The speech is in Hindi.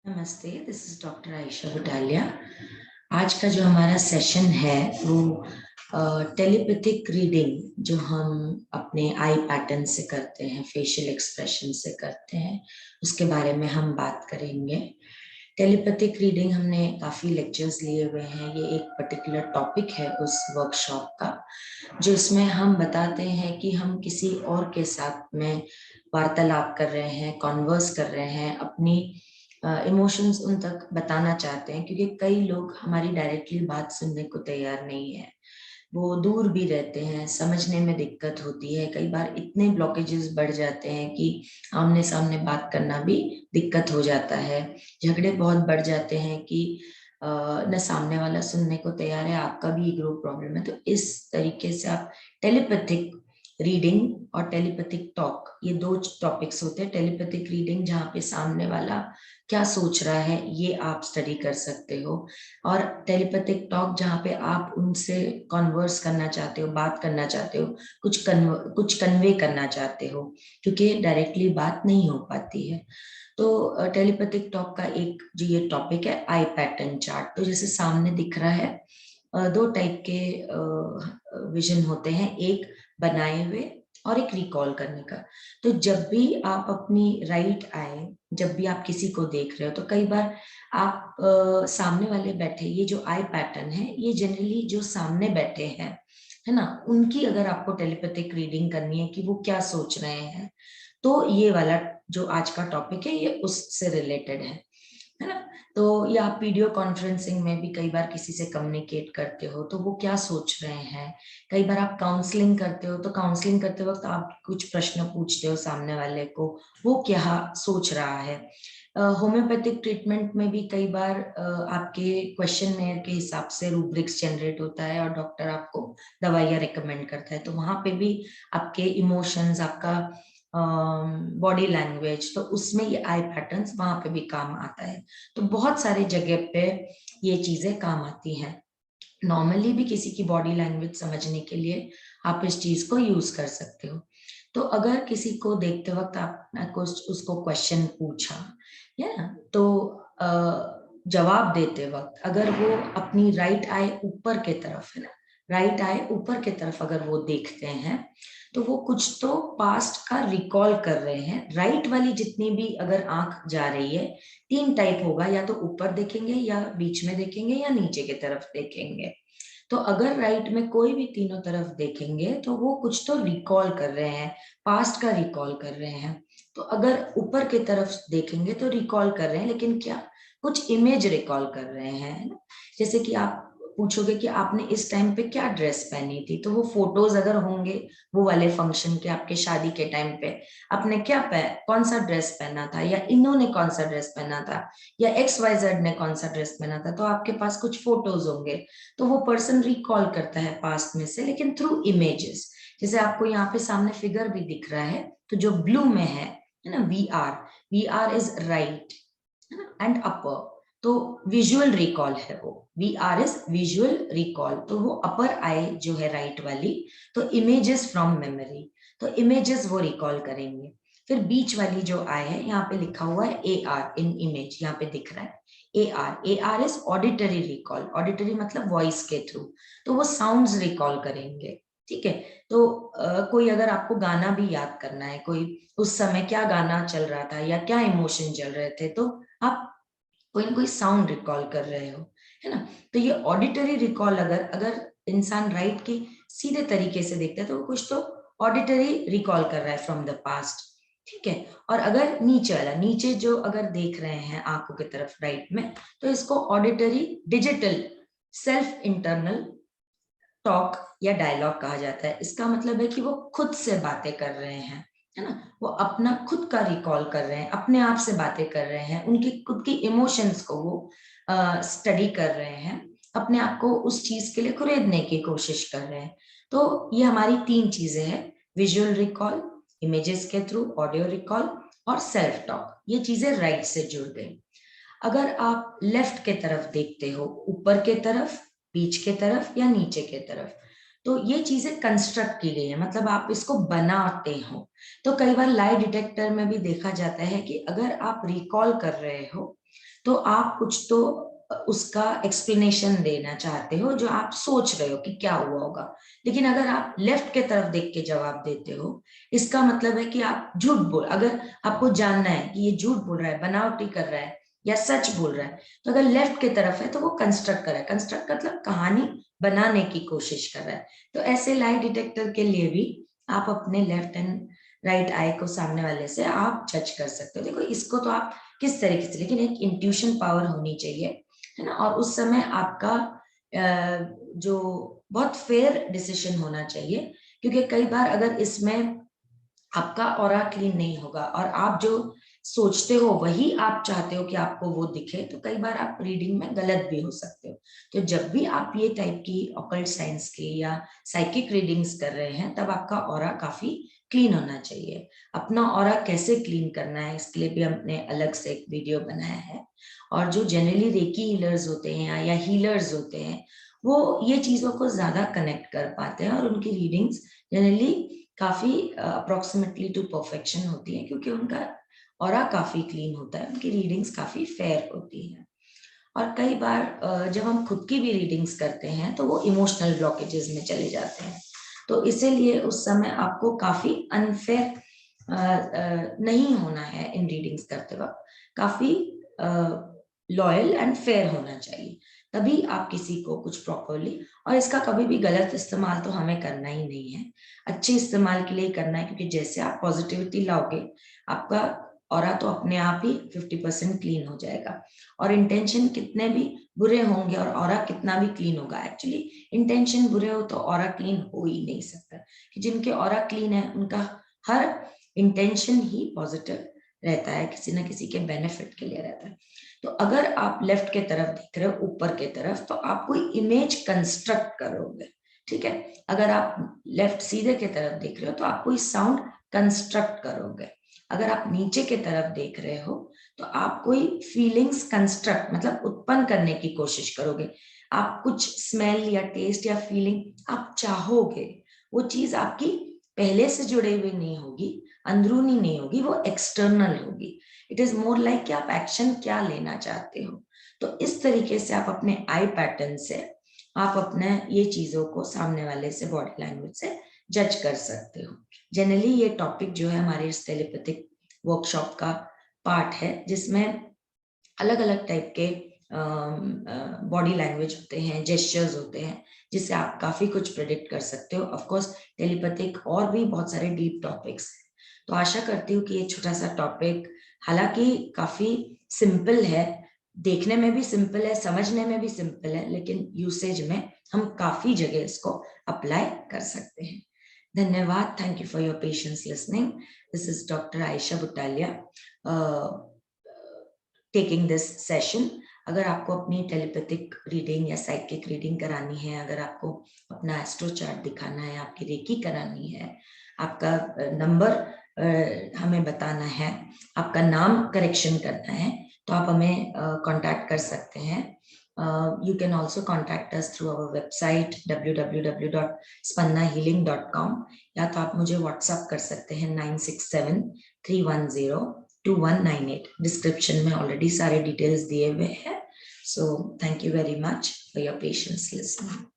नमस्ते, this is doctor Ayesha Butalia. आज का जो हमारा सेशन है वो टेलीपैथिक रीडिंग जो हम अपने आई पैटर्न से करते हैं, फेशियल एक्सप्रेशन से करते हैं, उसके बारे में हम बात करेंगे। टेलीपैथिक रीडिंग हमने काफी लेक्चर्स लिए हुए हैं। ये एक पर्टिकुलर टॉपिक है उस वर्कशॉप का, जो इसमें हम बताते हैं कि हम किसी और के साथ में वार्तालाप कर रहे हैं, कॉन्वर्स कर रहे हैं, अपनी इमोशंस उन तक बताना चाहते हैं, क्योंकि कई लोग हमारी डायरेक्टली बात सुनने को तैयार नहीं है। वो दूर भी रहते हैं, समझने में दिक्कत होती है। कई बार इतने ब्लॉकेजेस बढ़ जाते हैं कि आमने सामने बात करना भी दिक्कत हो जाता है। झगड़े बहुत बढ़ जाते हैं कि न सामने वाला सुनने को तैयार है, आपका भी ईगो प्रॉब्लम है। तो इस तरीके से आप टेलीपैथिक रीडिंग और टेलीपैथिक टॉक, ये दो टॉपिक्स होते हैं। टेलीपैथिक रीडिंग जहाँ पे सामने वाला क्या सोच रहा है ये आप स्टडी कर सकते हो, और टेलीपैथिक टॉक जहाँ पे आप उनसे कॉन्वर्स करना चाहते हो, बात करना चाहते हो, कुछ कन्वे करना चाहते हो, क्योंकि डायरेक्टली बात नहीं हो पाती है। तो टेलीपैथिक टॉक का एक जो ये टॉपिक है, आई पैटर्न चार्ट। तो जैसे सामने दिख रहा है, दो टाइप के विजन होते हैं, एक बनाए हुए और एक रिकॉल करने का। तो जब भी आप अपनी राइट आई, जब भी आप किसी को देख रहे हो, तो कई बार आप सामने वाले बैठे, ये जो आई पैटर्न है ये जनरली जो सामने बैठे हैं, है ना, उनकी अगर आपको टेलीपैथिक रीडिंग करनी है कि वो क्या सोच रहे हैं, तो ये वाला जो आज का टॉपिक है ये उससे रिलेटेड है ना। तो या आप वीडियो कॉन्फ्रेंसिंग में भी कई बार किसी से कम्युनिकेट करते हो, तो वो क्या सोच रहे हैं। कई बार आप काउंसलिंग करते हो, तो काउंसलिंग करते वक्त आप कुछ प्रश्न पूछते हो सामने वाले को, वो क्या सोच रहा है। होम्योपैथिक ट्रीटमेंट में भी कई बार आपके क्वेश्चन के हिसाब से रूब्रिक्स जनरेट होता है और डॉक्टर आपको दवाइयाँ रिकमेंड करता है। तो वहां पे भी आपके इमोशंस, आपका बॉडी लैंग्वेज, तो उसमें ये आई पैटर्न्स वहां पे भी काम आता है। तो बहुत सारे जगह पे ये चीजें काम आती हैं। नॉर्मली भी किसी की बॉडी लैंग्वेज समझने के लिए आप इस चीज को यूज कर सकते हो। तो अगर किसी को देखते वक्त आप उसको क्वेश्चन पूछा, या तो जवाब देते वक्त अगर वो अपनी राइट आई ऊपर के तरफ, है ना, राइट आई ऊपर के तरफ अगर वो देखते हैं, तो वो कुछ तो पास्ट का रिकॉल कर रहे हैं। राइट वाली जितनी भी अगर आंख जा रही है, तीन टाइप होगा, या तो ऊपर देखेंगे, या बीच में देखेंगे, या नीचे की तरफ देखेंगे। तो अगर राइट में कोई भी तीनों तरफ देखेंगे तो वो कुछ तो रिकॉल कर रहे हैं, पास्ट का रिकॉल कर रहे हैं। तो अगर ऊपर की तरफ देखेंगे तो रिकॉल कर रहे हैं, लेकिन क्या, कुछ इमेज रिकॉल कर रहे हैं, है ना। जैसे कि आप पूछोगे कि आपने इस टाइम पे क्या ड्रेस पहनी थी, तो वो फोटोज अगर होंगे वो वाले फंक्शन के, आपके शादी के टाइम पे आपने क्या कौन सा ड्रेस पहना था, या इन्होंने कौन सा ड्रेस पहना था, या XYZ ने कौन सा ड्रेस पहना था, तो आपके पास कुछ फोटोज होंगे। तो वो पर्सन रिकॉल करता है पास्ट में से, लेकिन थ्रू इमेजेस। जैसे आपको यहाँ पे सामने फिगर भी दिख रहा है, तो जो ब्लू में है ना, वी आर इज राइट, है ना, एंड अपर। तो विजुअल रिकॉल है वो, V R is visual recall. तो वो अपर आई जो है राइट वाली, तो इमेजेस फ्रॉम मेमोरी, तो इमेजेस वो रिकॉल करेंगे। फिर बीच वाली जो आई है, यहाँ पे लिखा हुआ है AR इन इमेज, यहाँ पे दिख रहा है AR is auditory recall. Auditory मतलब वॉइस के थ्रू, तो वो साउंड्स रिकॉल करेंगे। ठीक है। तो कोई अगर आपको गाना भी याद करना है, कोई उस समय क्या गाना चल रहा था या क्या इमोशन चल रहे थे, तो आप कोई ना कोई साउंड रिकॉल कर रहे हो, है ना। तो ये ऑडिटरी रिकॉल, अगर अगर इंसान राइट की सीधे तरीके से देखता है तो वो कुछ तो ऑडिटरी रिकॉल कर रहा है फ्रॉम द पास्ट। ठीक है। और अगर नीचे वाला, नीचे जो अगर देख रहे हैं आंखों की तरफ राइट में, तो इसको auditory digital self internal talk या डायलॉग कहा जाता है। इसका मतलब है कि वो खुद से बातें कर रहे हैं, है ना। वो अपना खुद का रिकॉल कर रहे हैं, अपने आप से बातें कर रहे हैं, उनकी खुद की इमोशंस को वो स्टडी कर रहे हैं, अपने आप को उस चीज के लिए खरीदने की कोशिश कर रहे हैं। तो ये हमारी तीन चीजें हैं, विजुअल रिकॉल, इमेजेस के थ्रू ऑडियो रिकॉल, और सेल्फ टॉक। ये चीजें राइट से जुड़ गई। अगर आप लेफ्ट के तरफ देखते हो, ऊपर के तरफ, बीच के तरफ, या नीचे के तरफ, तो ये चीजें कंस्ट्रक्ट की गई है, मतलब आप इसको बनाते हो। तो कई बार लाई डिटेक्टर में भी देखा जाता है कि अगर आप रिकॉल कर रहे हो तो आप कुछ तो उसका एक्सप्लेनेशन देना चाहते हो जो आप सोच रहे हो कि क्या हुआ होगा, लेकिन अगर आप लेफ्ट के तरफ देख के जवाब देते हो, इसका मतलब है कि आप झूठ बोल, अगर आपको जानना है कि ये झूठ बोल रहा है, बनावटी कर रहा है या सच बोल रहा है, तो अगर लेफ्ट की तरफ है तो वो कंस्ट्रक्ट कर रहा है, कंस्ट्रक्ट मतलब कहानी बनाने की कोशिश कर रहा है। तो ऐसे लाई डिटेक्टर के लिए भी आप अपने लेफ्ट एंड राइट आई को सामने वाले से आप जज कर सकते हो। देखो इसको तो आप किस तरीके से, लेकिन एक इंट्यूशन पावर होनी चाहिए, है ना, और उस समय आपका जो बहुत फेयर डिसीजन होना चाहिए, क्योंकि कई बार अगर इसमें आपका ऑरा क्लीन नहीं होगा और आप जो सोचते हो वही आप चाहते हो कि आपको वो दिखे, तो कई बार आप रीडिंग में गलत भी हो सकते हो। तो जब भी आप ये टाइप की ऑकल्ट साइंस की या साइकिक रीडिंग्स कर रहे हैं, तब आपका ऑरा काफी क्लीन होना चाहिए। अपना ऑरा कैसे क्लीन करना है, इसके लिए भी हमने अलग से एक वीडियो बनाया है। और जो जनरली रेकी हीलर्स होते हैं या हीलर्स होते हैं, वो ये चीजों को ज्यादा कनेक्ट कर पाते हैं और उनकी रीडिंग्स जनरली काफी अप्रोक्सीमेटली टू परफेक्शन होती है, क्योंकि उनका ऑरा काफी क्लीन होता है, उनकी रीडिंग्स काफी फेयर होती है। और कई बार जब हम खुद की भी रीडिंग्स करते हैं तो वो इमोशनल ब्लॉकेजेस में चले जाते हैं, तो इसीलिए उस समय आपको काफी अनफेयर नहीं होना है इन रीडिंग्स करते वक्त, काफी लॉयल एंड फेयर होना चाहिए, तभी आप किसी को कुछ प्रॉपरली, और इसका कभी भी गलत इस्तेमाल तो हमें करना ही नहीं है, अच्छे इस्तेमाल के लिए करना है, क्योंकि जैसे आप पॉजिटिविटी लाओगे आपका ऑरा तो अपने आप ही 50% क्लीन हो जाएगा। और इंटेंशन कितने भी बुरे होंगे और ऑरा कितना भी क्लीन होगा, एक्चुअली इंटेंशन बुरे हो तो ऑरा क्लीन हो ही नहीं सकता, कि जिनके ऑरा क्लीन है उनका हर इंटेंशन ही पॉजिटिव रहता है, किसी ना किसी के बेनिफिट के लिए रहता है। तो अगर आप लेफ्ट के तरफ देख रहे हो, ऊपर के तरफ, तो आप कोई इमेज कंस्ट्रक्ट करोगे, ठीक है। अगर आप लेफ्ट सीधे के तरफ देख रहे हो तो आप कोई साउंड कंस्ट्रक्ट करोगे। अगर आप नीचे के तरफ देख रहे हो तो आप कोई फीलिंग्स कंस्ट्रक्ट मतलब उत्पन्न करने की कोशिश करोगे। आप कुछ स्मेल या टेस्ट या फीलिंग आप चाहोगे, वो चीज आपकी पहले से जुड़े हुए नहीं होगी, अंदरूनी नहीं होगी, वो एक्सटर्नल होगी। इट इज मोर लाइक कि आप एक्शन क्या लेना चाहते हो। तो इस तरीके से आप अपने आई पैटर्न से आप अपने ये चीजों को सामने वाले से बॉडी लैंग्वेज से जज कर सकते हो। जनरली ये टॉपिक जो है हमारे इस टेलीपैथिक वर्कशॉप का पार्ट है, जिसमें अलग अलग टाइप के बॉडी लैंग्वेज होते हैं, जेस्चर्स होते हैं, जिससे आप काफी कुछ प्रेडिक्ट कर सकते हो। ऑफ कोर्स टेलीपैथिक और भी बहुत सारे डीप टॉपिक्स हैं। तो आशा करती हूँ कि ये छोटा सा टॉपिक हालांकि काफी सिंपल है, देखने में भी सिंपल है, समझने में भी सिंपल है, लेकिन यूसेज में हम काफी जगह इसको अप्लाई कर सकते हैं। धन्यवाद। Thank you for your patience listening. This is doctor Ayesha Butalia taking this session. अगर आपको अपनी टेलीपैथिक रीडिंग या साइकिक रीडिंग करानी है, अगर आपको अपना एस्ट्रो चार्ट दिखाना है, आपकी रेकी करानी है, आपका नंबर हमें बताना है, आपका नाम करेक्शन करना है, तो आप हमें कांटेक्ट कर सकते हैं। You can also contact us through our website www.spannahealing.com, या तो आप मुझे व्हाट्सएप कर सकते हैं 9673102198। डिस्क्रिप्शन में ऑलरेडी सारे डिटेल्स दिए हुए हैं। So thank you very much for your patience listening.